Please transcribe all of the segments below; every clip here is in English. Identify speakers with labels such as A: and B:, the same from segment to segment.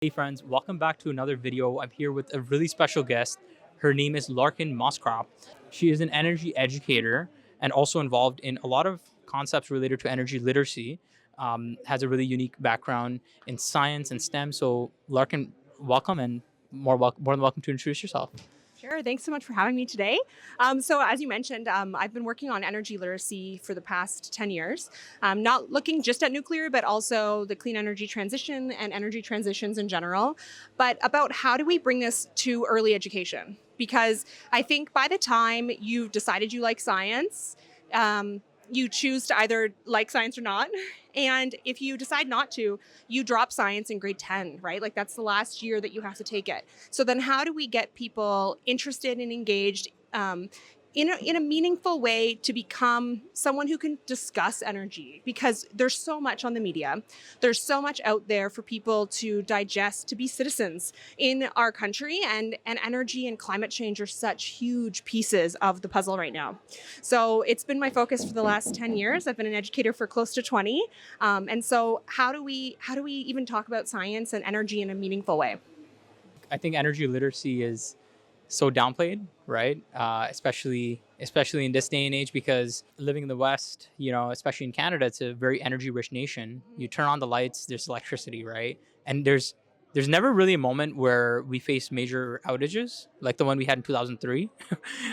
A: Hey friends, welcome back to another video. I'm here with a really special guest. Her name is Larkin Mosscrop. She is an energy educator and also involved in a lot of concepts related to energy literacy. Has a really unique background in science and STEM. So Larkin, welcome and more than welcome to introduce yourself.
B: Sure. Thanks so much for having me today. So, as you mentioned, I've been working on energy literacy for the past 10 years. Not looking just at nuclear, but also the clean energy transition and energy transitions in general. But about how do we bring this to early education? Because I think by the time you've decided you like science, um, you choose to either like science or not. And if you decide not to, you drop science in grade 10, right? Like that's the last year that you have to take it. So then, how do we get people interested and engaged in a meaningful way to become someone who can discuss energy? Because there's so much on the media, there's so much out there for people to digest, to be citizens in our country, and energy and climate change are such huge pieces of the puzzle right now. So it's been my focus for the last 10 years. I've been an educator for close to 20. And so how do we even talk about science and energy in a meaningful way?
A: I think energy literacy is so downplayed, right? Especially in this day and age, because living in the West, especially in Canada, it's a very energy rich nation. You turn on the lights, there's electricity, right? And there's never really a moment where we face major outages like the one we had in 2003.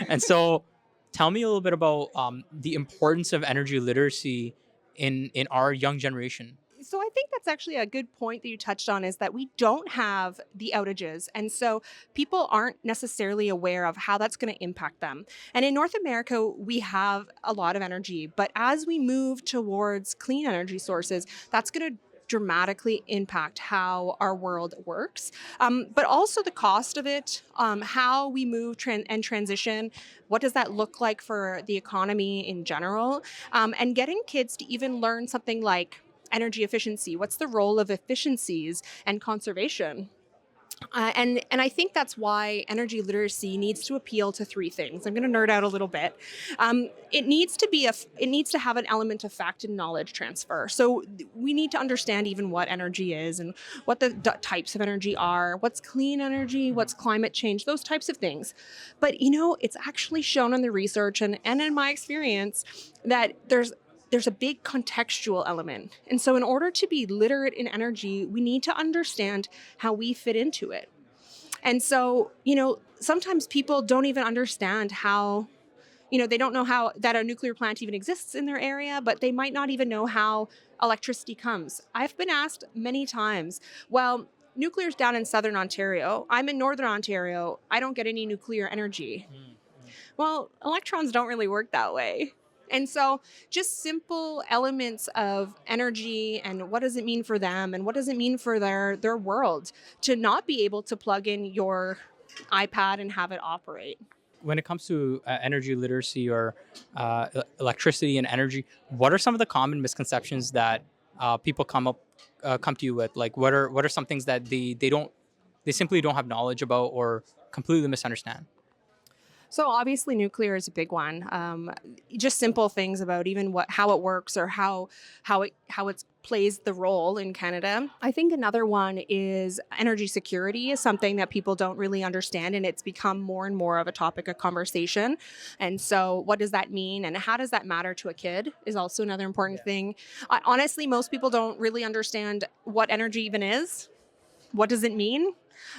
A: And so, tell me a little bit about the importance of energy literacy in our young generation.
B: So I think that's actually a good point that you touched on, is that we don't have the outages. And so people aren't necessarily aware of how that's going to impact them. And in North America, we have a lot of energy, but as we move towards clean energy sources, that's going to dramatically impact how our world works, but also the cost of it, how we move and transition. What does that look like for the economy in general? And getting kids to even learn something like energy efficiency. What's the role of efficiencies and conservation? And I think that's why energy literacy needs to appeal to three things. I'm going to nerd out a little bit. It needs to have an element of fact and knowledge transfer. So we need to understand even what energy is and what the types of energy are. What's clean energy? What's climate change? Those types of things. But it's actually shown in the research and in my experience that there's a big contextual element. And so, in order to be literate in energy, we need to understand how we fit into it. And so, sometimes people don't even understand how, they don't know how that a nuclear plant even exists in their area, but they might not even know how electricity comes. I've been asked many times, well, nuclear's down in southern Ontario. I'm in northern Ontario. I don't get any nuclear energy. Well, electrons don't really work that way. And so, just simple elements of energy and what does it mean for them and what does it mean for their world to not be able to plug in your iPad and have it operate.
A: When it comes to energy literacy or electricity and energy, what are some of the common misconceptions that people come to you with? Like, what are some things that they simply don't have knowledge about or completely misunderstand?
B: So obviously, nuclear is a big one. Just simple things about even how it works or how it plays the role in Canada. I think another one is energy security is something that people don't really understand, and it's become more and more of a topic of conversation. And so, what does that mean, and how does that matter to a kid? Is also another important thing. Honestly, most people don't really understand what energy even is. What does it mean?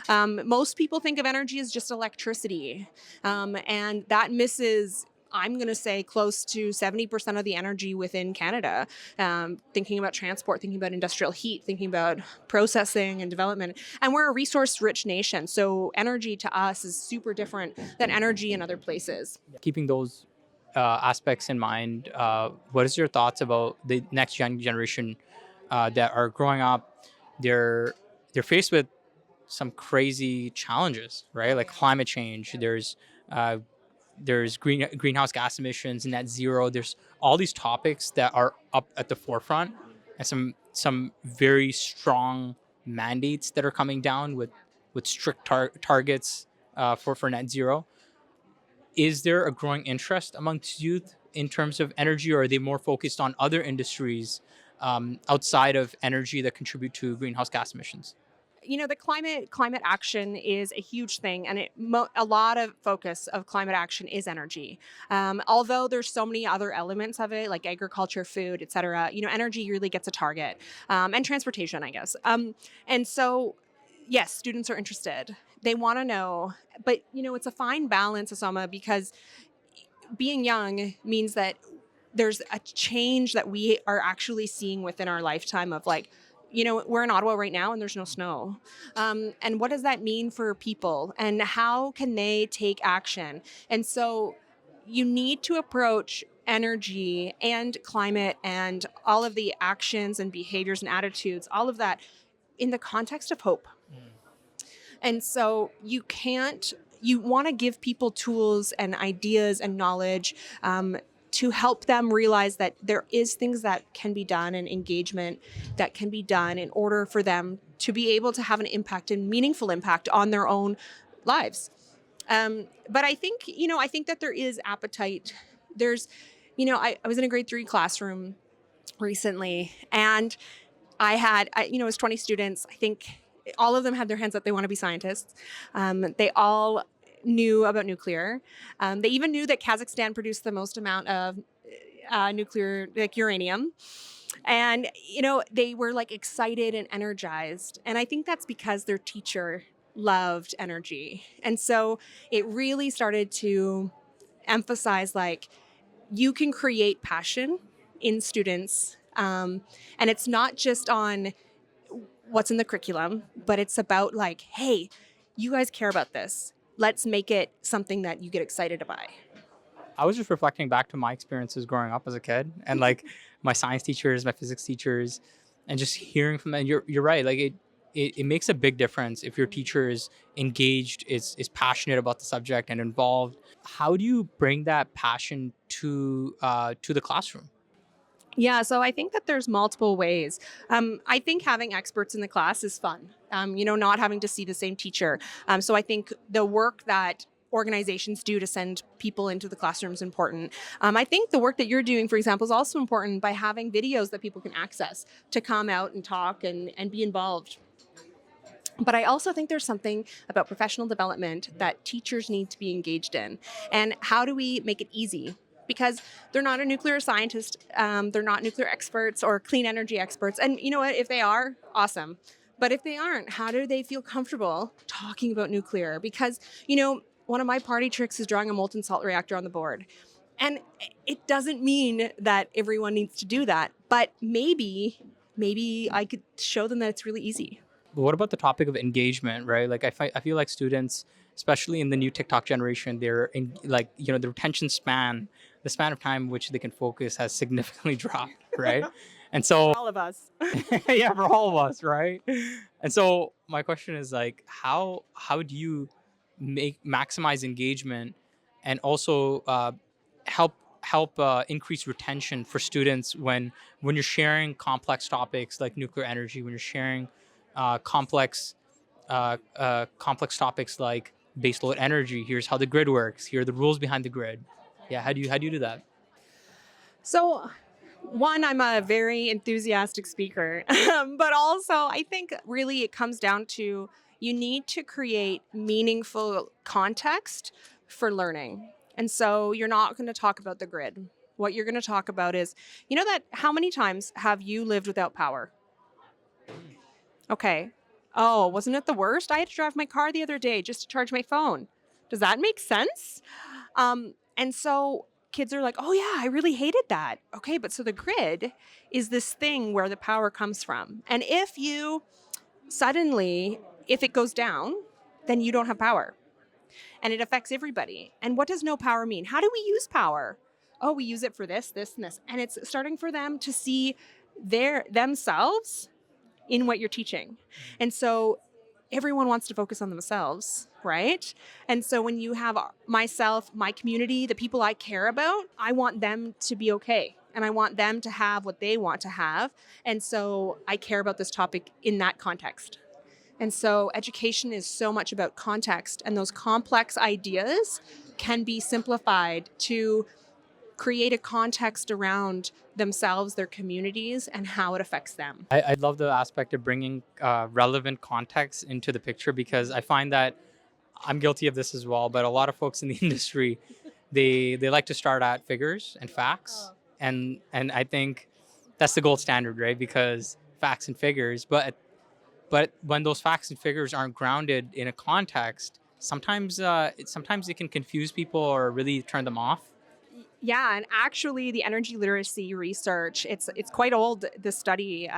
B: Most people think of energy as just electricity, and that misses, I'm going to say, close to 70% of the energy within Canada. Thinking about transport, thinking about industrial heat, thinking about processing and development. And we're a resource rich nation. So energy to us is super different than energy in other places.
A: Keeping those aspects in mind, what is your thoughts about the next generation that are growing up? They're faced with some crazy challenges, right? Like climate change. Uh, there's greenhouse gas emissions, net zero. There's all these topics that are up at the forefront, and some very strong mandates that are coming down with strict targets for net zero. Is there a growing interest amongst youth in terms of energy, or are they more focused on other industries outside of energy that contribute to greenhouse gas emissions?
B: The climate action is a huge thing, and a lot of focus of climate action is energy. Although there's so many other elements of it, like agriculture, food, etc. Energy really gets a target, and transportation, I guess. And so, yes, students are interested. They want to know, but it's a fine balance, Asama, because being young means that there's a change that we are actually seeing within our lifetime of like, we're in Ottawa right now and there's no snow. And what does that mean for people and how can they take action? And so you need to approach energy and climate and all of the actions and behaviors and attitudes, all of that in the context of hope. And so you want to give people tools and ideas and knowledge to help them realize that there is things that can be done and engagement that can be done in order for them to be able to have an impact and meaningful impact on their own lives. But I think that there is appetite. I was in a grade 3 classroom recently, and it was 20 students. I think all of them had their hands up. They want to be scientists. They all knew about nuclear. They even knew that Kazakhstan produced the most amount of nuclear, like uranium. And, they were like excited and energized. And I think that's because their teacher loved energy. And so it really started to emphasize like you can create passion in students. And it's not just on what's in the curriculum, but it's about like, hey, you guys care about this. Let's make it something that you get excited about.
A: I was just reflecting back to my experiences growing up as a kid, and like my science teachers, my physics teachers, and just hearing from them. You're right. Like it makes a big difference if your teacher is engaged, is passionate about the subject and involved. How do you bring that passion to the classroom?
B: Yeah, so I think that there's multiple ways. I think having experts in the class is fun, not having to see the same teacher. So I think the work that organizations do to send people into the classroom is important. I think the work that you're doing, for example, is also important by having videos that people can access to come out and talk and be involved. But I also think there's something about professional development that teachers need to be engaged in. And how do we make it easy? Because they're not a nuclear scientist, they're not nuclear experts or clean energy experts. And you know what? If they are, awesome. But if they aren't, how do they feel comfortable talking about nuclear? Because, one of my party tricks is drawing a molten salt reactor on the board. And it doesn't mean that everyone needs to do that. But maybe I could show them that it's really easy.
A: But what about the topic of engagement, right? Like I feel like students, especially in the new TikTok generation, like the retention span, the span of time which they can focus has significantly dropped, right? And so
B: All of us.
A: yeah, for all of us, right? And so my question is like, how do you make maximize engagement and also help increase retention for students when you're sharing complex topics like nuclear energy, when you're sharing complex topics like baseload energy. Here's how the grid works. Here are the rules behind the grid. Yeah, how do you do that?
B: So, one, I'm a very enthusiastic speaker, but also I think really it comes down to you need to create meaningful context for learning. And so you're not going to talk about the grid. What you're going to talk about is, that how many times have you lived without power? Okay. Oh, wasn't it the worst? I had to drive my car the other day just to charge my phone. Does that make sense? And so kids are like, oh, yeah, I really hated that. Okay, but so the grid is this thing where the power comes from. And if it goes down, then you don't have power. And it affects everybody. And what does no power mean? How do we use power? Oh, we use it for this, this, and this. And it's starting for them to see themselves in what you're teaching. And so everyone wants to focus on themselves, right? And so when you have myself, my community, the people I care about, I want them to be okay. And I want them to have what they want to have. And so I care about this topic in that context. And so education is so much about context, and those complex ideas can be simplified to create a context around themselves, their communities, and how it affects them.
A: I love the aspect of bringing relevant context into the picture, because I find that I'm guilty of this as well. But a lot of folks in the industry, they like to start at figures and facts, and I think that's the gold standard, right? Because facts and figures, but when those facts and figures aren't grounded in a context, sometimes it can confuse people or really turn them off.
B: Yeah, and actually, the energy literacy research, it's quite old. This study,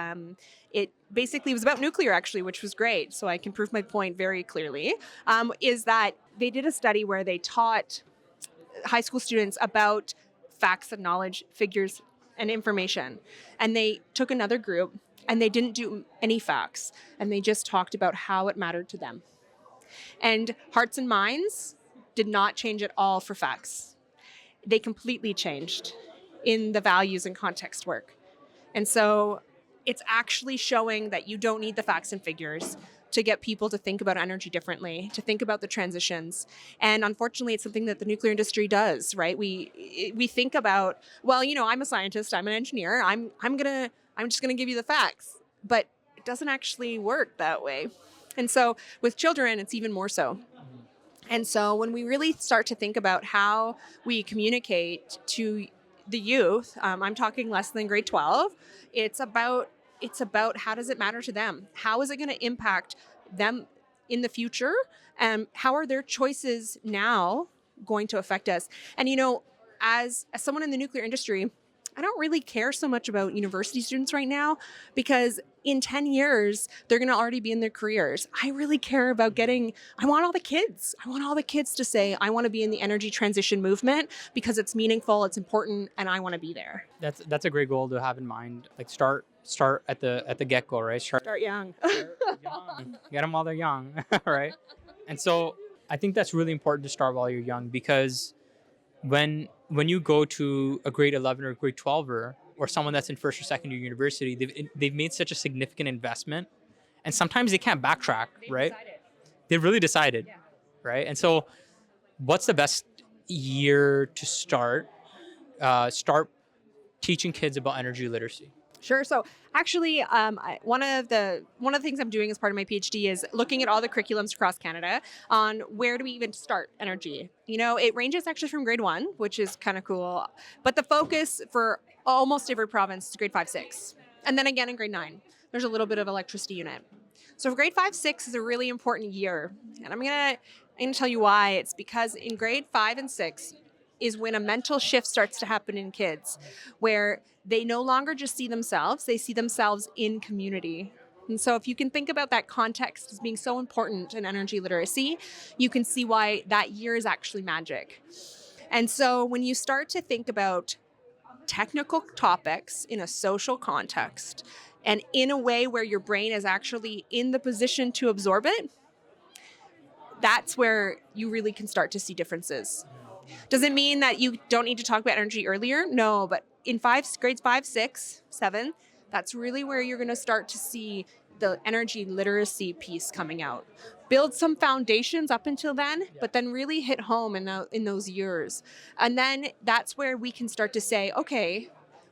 B: it basically was about nuclear, actually, which was great. So I can prove my point very clearly. Is that they did a study where they taught high school students about facts and knowledge, figures, and information, and they took another group and they didn't do any facts, and they just talked about how it mattered to them. And hearts and minds did not change at all for facts. They completely changed in the values and context work. And so it's actually showing that you don't need the facts and figures to get people to think about energy differently, to think about the transitions. And unfortunately, it's something that the nuclear industry does, right? We think about, well, I'm a scientist, I'm an engineer, I'm just gonna give you the facts. But it doesn't actually work that way. And so with children, it's even more so. And so when we really start to think about how we communicate to the youth, I'm talking less than grade 12, it's about how does it matter to them? How is it going to impact them in the future? How are their choices now going to affect us? And as someone in the nuclear industry, I don't really care so much about university students right now, because in 10 years, they're going to already be in their careers. I really care about I want all the kids. I want all the kids to say, I want to be in the energy transition movement because it's meaningful, it's important, and I want to be there.
A: That's a great goal to have in mind. Like start at the get go, right?
B: Start young.
A: Young. Get them while they're young, right? And so I think that's really important to start while you're young, because when you go to a grade 11 or grade 12 or someone that's in first or second year university, they've made such a significant investment, and sometimes they can't backtrack, right? They've really decided, right? And so what's the best year to start teaching kids about energy literacy?
B: Sure. So actually, one of the things I'm doing as part of my PhD is looking at all the curriculums across Canada on where do we even start energy. It ranges actually from grade 1, which is kind of cool, but the focus for almost every province is grade 5, 6, and then again in grade 9, there's a little bit of electricity unit. So grade 5, 6 is a really important year, and I'm gonna tell you why. It's because in grade 5 and 6 is when a mental shift starts to happen in kids, where they no longer just see themselves, they see themselves in community. And so if you can think about that context as being so important in energy literacy, you can see why that year is actually magic. And so when you start to think about technical topics in a social context and in a way where your brain is actually in the position to absorb it, that's where you really can start to see differences. Does it mean that you don't need to talk about energy earlier? No, but in grades 5, 6, 7, that's really where you're going to start to see the energy literacy piece coming out. Build some foundations up until then, but then really hit home in those years. And then that's where we can start to say, okay,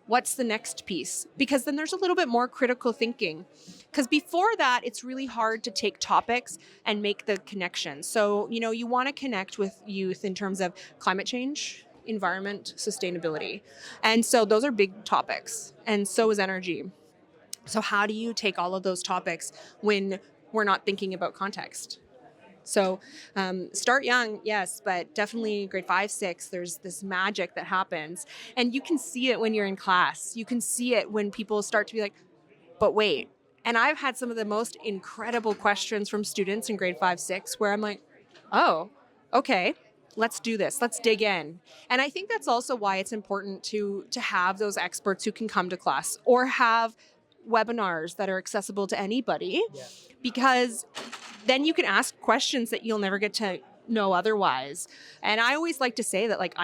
B: what's the next piece? Because then there's a little bit more critical thinking. Because before that, it's really hard to take topics and make the connection. So, you want to connect with youth in terms of climate change, environment, sustainability. And so those are big topics. And so is energy. So how do you take all of those topics when we're not thinking about context? So start young, yes, but definitely grade 5, 6, there's this magic that happens. And you can see it when you're in class. You can see it when people start to be like, but wait. And I've had some of the most incredible questions from students in grade 5, 6, where I'm like, oh, okay, let's do this. Let's dig in. And I think that's also why it's important to have those experts who can come to class or have webinars that are accessible to anybody, because then you can ask questions that you'll never get to know otherwise. And I always like to say that, like,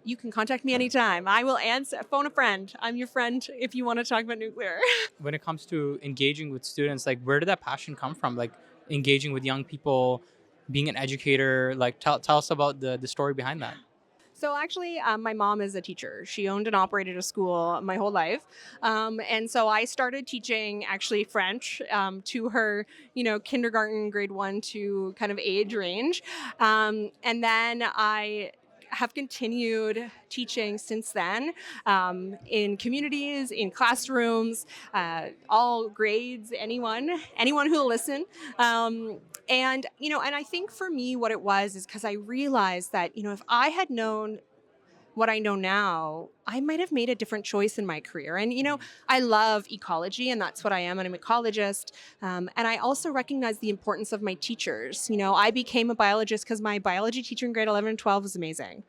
B: you can contact me anytime. I will answer, phone a friend. I'm your friend if you want to talk about nuclear.
A: When it comes to engaging with students, like, where did that passion come from? Like, engaging with young people, being an educator, like, tell us about the story behind that.
B: So actually, my mom is a teacher. She owned and operated a school my whole life, and so I started teaching actually French to her, kindergarten, grade 1 to kind of age range, and then I have continued teaching since then in communities, in classrooms, all grades, anyone who will listen. And I think for me, what it was is because I realized that if I had known what I know now, I might have made a different choice in my career. And I love ecology, and that's what I am. And I'm an ecologist. And I also recognize the importance of my teachers. I became a biologist because my biology teacher in grade 11 and 12 was amazing.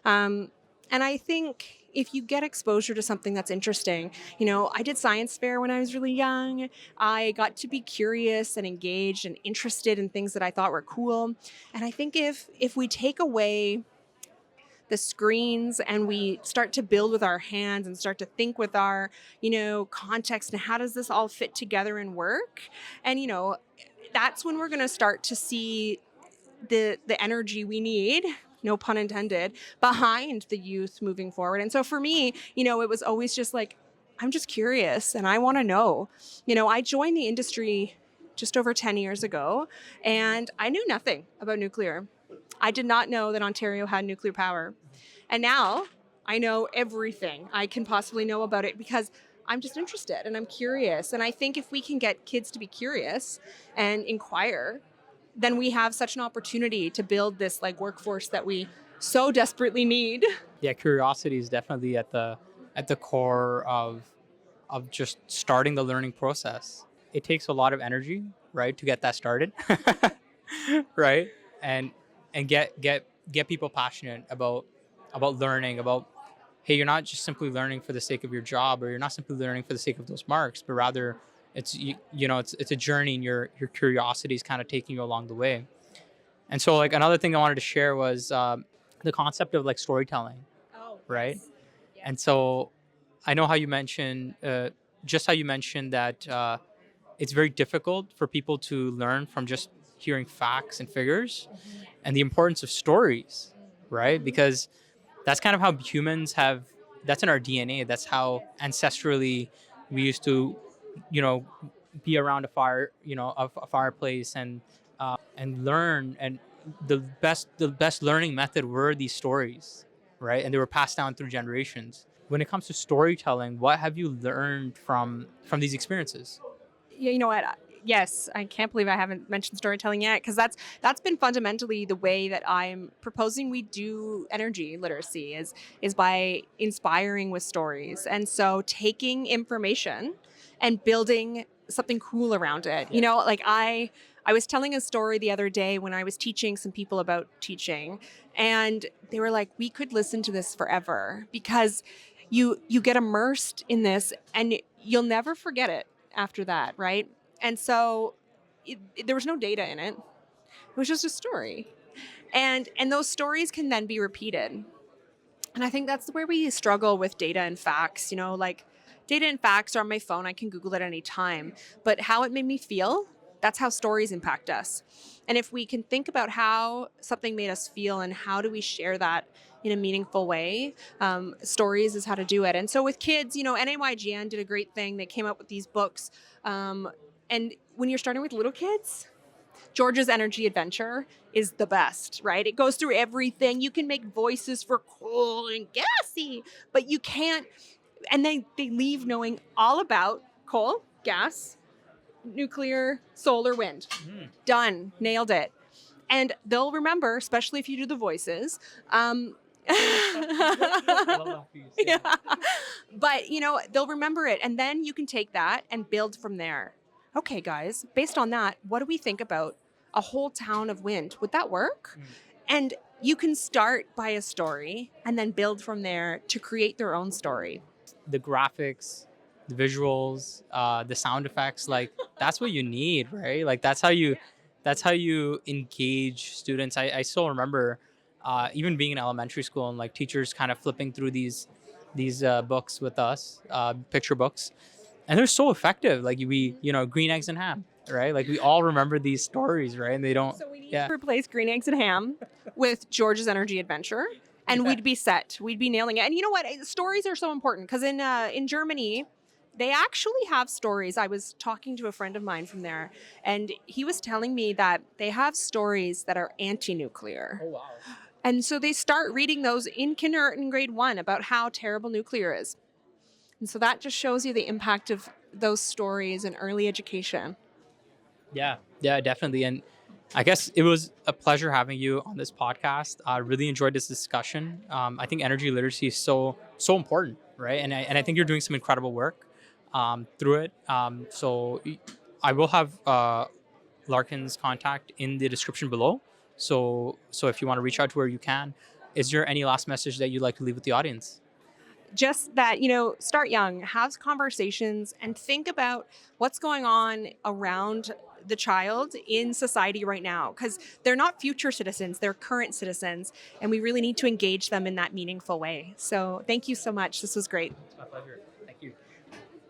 B: And I think if you get exposure to something that's interesting, I did science fair when I was really young. I got to be curious and engaged and interested in things that I thought were cool. And I think if we take away the screens and we start to build with our hands and start to think with our, context and how does this all fit together and work? And that's when we're going to start to see the energy we need, no pun intended, behind the youth moving forward. And so for me, it was always just like, I'm just curious and I want to know. I joined the industry just over 10 years ago and I knew nothing about nuclear. I did not know that Ontario had nuclear power. And now I know everything I can possibly know about it because I'm just interested and I'm curious. And I think if we can get kids to be curious and inquire, then we have such an opportunity to build this like workforce that we so desperately need.
A: Yeah, curiosity is definitely at the core of just starting the learning process. It takes a lot of energy, right, to get that started, right, and get people passionate about learning, about, hey, you're not just simply learning for the sake of your job, or you're not simply learning for the sake of those marks, but rather it's a journey, and your curiosity is kind of taking you along the way. And so, like, another thing I wanted to share was the concept of like storytelling,
B: Oh,
A: right?
B: yes.
A: And
B: Yes.
A: so I know how you mentioned, just how you mentioned that it's very difficult for people to learn from just hearing facts and figures, and the importance of stories, right? Because that's kind of how humans have, that's in our DNA. That's how ancestrally we used to, you know, be around a fire, a fireplace, and learn. And the best learning method were these stories, right? And they were passed down through generations. When it comes to storytelling, what have you learned from these experiences?
B: Yeah, you know what? Yes, I can't believe I haven't mentioned storytelling yet because that's been fundamentally the way that I'm proposing we do energy literacy is by inspiring with stories. And so taking information and building something cool around it. Like I was telling a story the other day when I was teaching some people about teaching, and they were like, "We could listen to this forever because you get immersed in this and you'll never forget it after that, right?" And so there was no data in it. It was just a story. And those stories can then be repeated. And I think that's where we struggle with data and facts, like data and facts are on my phone. I can Google it any time. But how it made me feel, that's how stories impact us. And if we can think about how something made us feel and how do we share that in a meaningful way, stories is how to do it. And so with kids, NAYGN did a great thing. They came up with these books. And when you're starting with little kids, George's Energy Adventure is the best, right? It goes through everything. You can make voices for cool and gassy, but you can't. And they leave knowing all about coal, gas, nuclear, solar, wind. Done. Nailed it. And they'll remember, especially if you do the voices. Yeah. But, they'll remember it. And then you can take that and build from there. Okay, guys, based on that, what do we think about a whole town of wind? Would that work? And you can start by a story and then build from there to create their own story.
A: The graphics, the visuals, the sound effects, like that's what you need, right? Like that's how you engage students. I still remember even being in elementary school and like teachers kind of flipping through these books with us, picture books, and they're so effective. Like we, green eggs and ham, right? Like we all remember these stories, right? And they don't.
B: So we need
A: Yeah.
B: to replace green eggs and ham with George's Energy Adventure and we'd be set. We'd be nailing it. And you know what? Stories are so important because in Germany, they actually have stories. I was talking to a friend of mine from there, and he was telling me that they have stories that are anti-nuclear.
A: Oh wow.
B: And so they start reading those in kindergarten, grade one, about how terrible nuclear is. And so that just shows you the impact of those stories in early education.
A: Yeah, yeah, definitely. And I guess it was a pleasure having you on this podcast. I really enjoyed this discussion. I think energy literacy is so important, right? And I think you're doing some incredible work through it. I will have Larkin's contact in the description below. So if you want to reach out to her, you can. Is there any last message that you'd like to leave with the audience?
B: Just that, start young, have conversations, and think about what's going on around the child in society right now, because they're not future citizens, they're current citizens, and we really need to engage them in that meaningful way. So thank you so much. This was great.
A: It's my pleasure.